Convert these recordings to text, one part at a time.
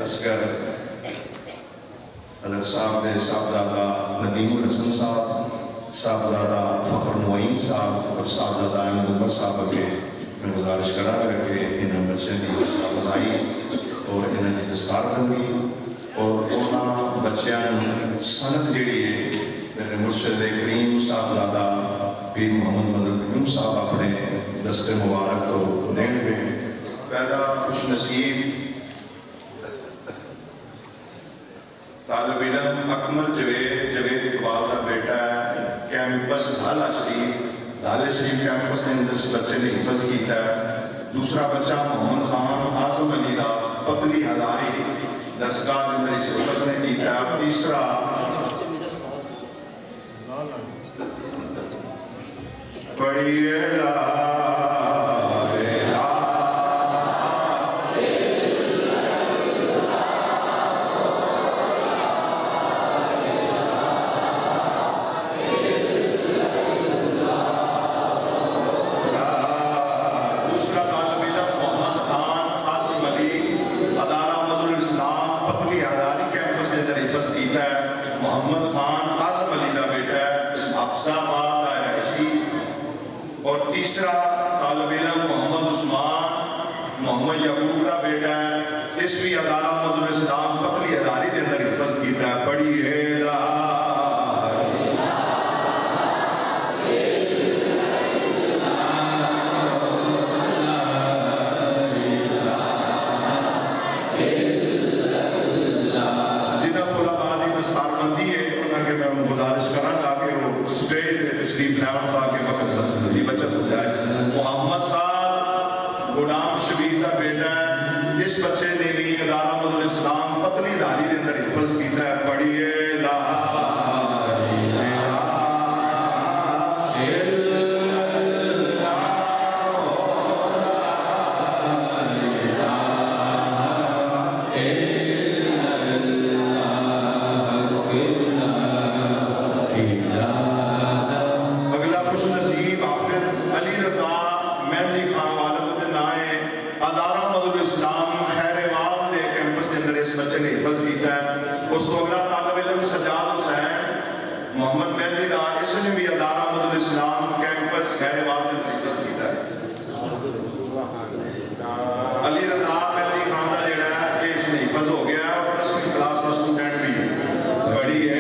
असगर हज़रत साहब के साहबजादा नदीमुल हसन साहब, साहबजादा फ़ख्र मुईन साहब और साहबजादा अहमद उमर साहब अगे मैं गुजारिश करा कि इन बच्चों की हौसला अफजाई और इन्होंने दस्तार बंदी और उन्होंने बच्चों सनत जी मेरे मुर्शद करीम साहबजादा पीर मोहम्मद मदन साहब अपने दस्ते मुबारक तो देंगे। पहला खुश नसीब तालिब इल्म अकमल जवेद इकबाल का बेटा है, कैंपस झाला शरीफ कैंपस ने इस बच्चे ने हिफज किया। दूसरा बच्चा मोहम्मद खान आजम अली का पतली हजारी दरसगाह के अंदर इस हिफज ने किया। तीसरा पढ़िए तीसरा तालिब इल्म मोहम्मद उस्मान मोहम्मद यकूब का बेटा है, इस भी अदारा मौजूद इस्लाम पतली हजारी के अंदर हिफज किया है। पढ़ी है जिन्हें तुलबा की दस्तारबंदी है उन्होंने मैं गुजारिश करा कि वो स्टेज पर तशरीफ लाओ ताकि वक्त की बचत हो जाए। मोहम्मद साहब गुलाम शबीर का बेटा है, इस बच्चे ने भी अदारा मौजूद इस्लाम पतली हजारी के अंदर हिफज किया है। पढ़िए मोहम्मद मेहदी का इसने भी अदारा मौजूद इस्लाम कैंपस खैरवाल में हिफज किया है। अली रजा मेहदी खान का जोड़ा है इसने हिफज हो गया और इसकी क्लास का स्टूडेंट भी बड़ी है।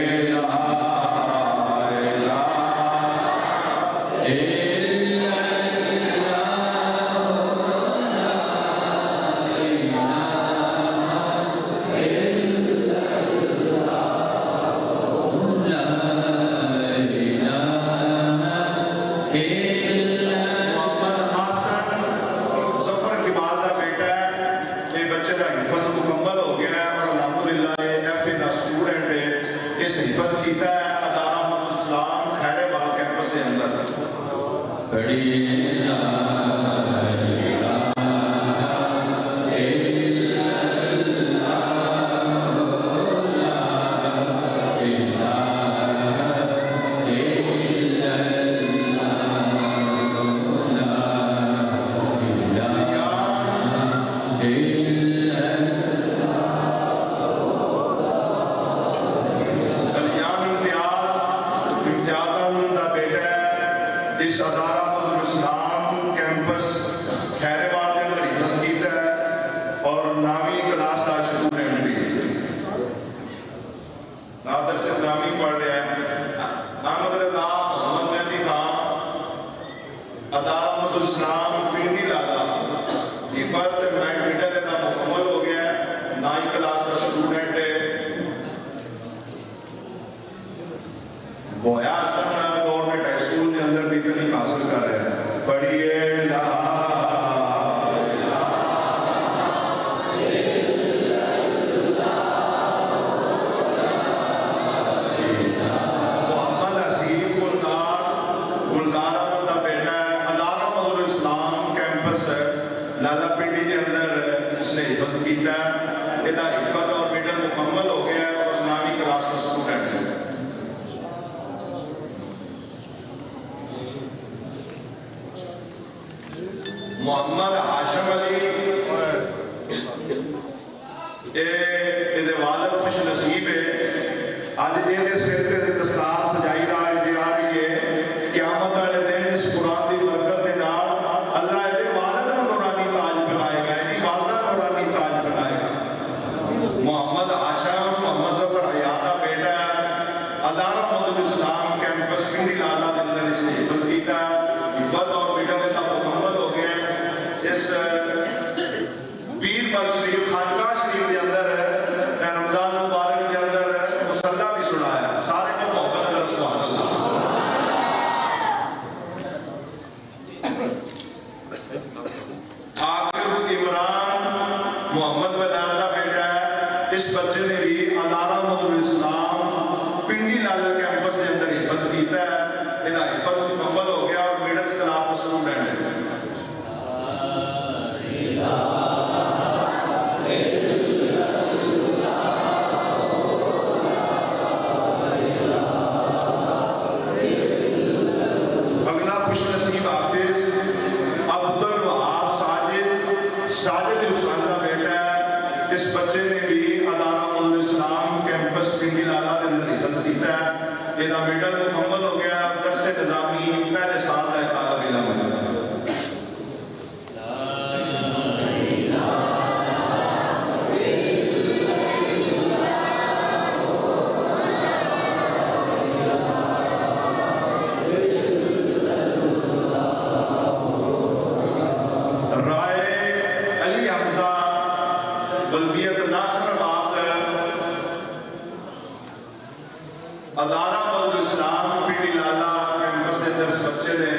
इस अदारा मौजूद इस्लाम कैंपस खैरवाल के अंदर हिफज किया है और नामी क्लास का स्टूडेंट भी नादर से नामी पढ़ रहा है। अहमद रजा मोहम्मद मेहदी खान अदारा मौजूद इस्लाम फिंगी लाला हिफज मेडिकल का मुकम्मल हो गया है, नाई क्लास का स्टूडेंट है। बोया गवर्नमेंट हाई स्कूल के अंदर भी तलीम हासिल कर रहे हैं। पढ़िए मोहम्मद हसीफ गुलजार का बेटा है, अदारा मौजूद इस्लाम कैंपस लाला पिंडी के अंदर इसने हिफज किया है। इसका हिफज और मिडल मुकम्मल हो गया है और इस्लामी क्लास का स्टूडेंट है। मोहम्मद हाशिम अली पल शरीफ खानका शरीफ के अंदर रमजान मुबारक के अंदर मुसल्ला भी सुनाया। सारे को मोहब्बत अगर सुभान अल्लाह। आकिब इमरान मोहम्मद बलाल का बेटा है। इस बच्चे ने भी अदारा मदरुल इस्लाम पिंडी लाला कैंपस के अंदर हिफज किया है। इसका हिफज मुकम्मल हो गया और मिडिल क्लास का स्टूडेंट है। साजिद हुसैन का बेटा है। इस बच्चे ने भी अदारा मदरुल इस्लाम कैंपस पिंडी लाला के अंदर हिफज किया है। इसका मिडल मुकम्मल हो गया। दर्स निज़ामी पहले साल का तालब इल्म है। अदारा मदरुल इस्लाम पिंडी लाला कैंपस के अंदर बच्चे ने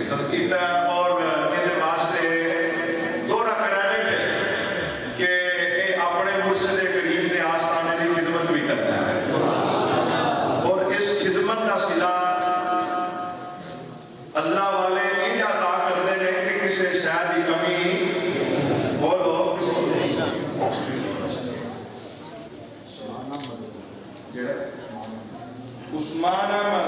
तस्कीता और ये वास्ते थोड़ा क्रेडिट है कि अपने मुर्शिद करीम के आस्थाने की खिदमत भी करता है। और इस खिदमत का सिला अल्लाह वाले इन अदा करते हैं कि किसी शहर की कमी बोलो उस्मान अहमद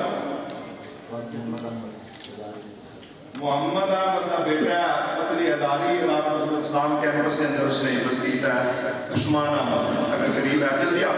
मोहम्मद अहमद का बेटा पतली अदारी अदारा मदरुल इस्लाम कैंपस के अंदर उसने हिफज किया है। उस्मान अहमद अगर करीब है जल्दी आ